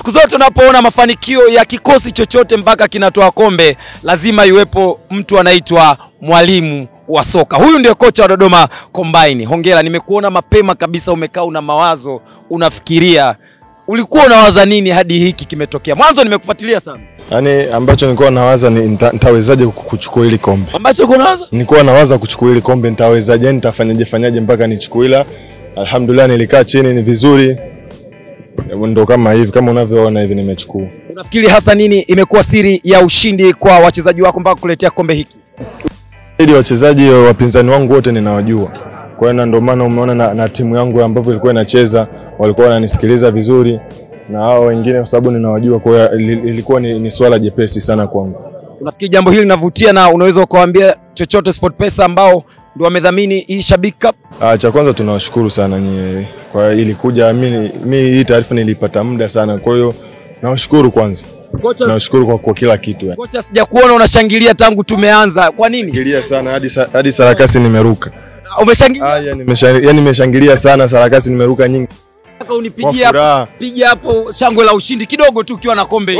Siku zote unapoona mafanikio ya kikosi chochote mpaka kinatoa kombe, lazima iwepo mtu anaitwa mwalimu wa soka. Huyu ndio kocha wa Dodoma Combine. Hongera, nimekuona mapema kabisa umekaa una mawazo, unafikiria. Ulikuwa unawaza nini hadi hiki kimetokea? Mwanzo nimekufuatilia sana. Yaani ambacho nilikuwa nawaza ni nitawezaje kuchukua hili kombe. Ambacho uko nawaza? Nilikuwa nawaza kuchukua hili kombe, nitawezaje, nitafanyaje mpaka nichukue, ila alhamdulillah nilikaa chini ni vizuri. Ndio kama hivi, kama unavyoona hivi nimechukua. Unafikiri hasa nini imekuwa siri ya ushindi kwa wachezaji wako mpaka kuletea kombe hiki? Ili wachezaji wapinzani wangu wote ninawajua. Kwa hiyo ndio maana umeona na timu yangu ambayo ilikuwa inacheza walikuwa wananisikiliza vizuri, na hao wengine kwa sababu ninawajua, kwa hiyo ilikuwa ni swala jepesi sana kwangu. Unafikiri jambo hili linavutia na unaweza kuambia chochote SportPesa ambao ndio wamedhamini hii Shabiki Cup? Cha kwanza tunawashukuru sana nyie. Kwa ili kuja mimi hii taarifa nilipata muda sana. Kwa hiyo nawashukuru kwanza. Kocha, nawashukuru kwa kila kitu. Kocha, sijakuona unashangilia tangu tumeanza. Kwa nini? Shangilia sana hadi sarakasi nimeruka. Umeshangilia? Yani nimeshangilia sana, sarakasi nimeruka nyingi. Nataka unipigie hapo. Piga hapo shangwe la ushindi kidogo tu ukiwa na kombe.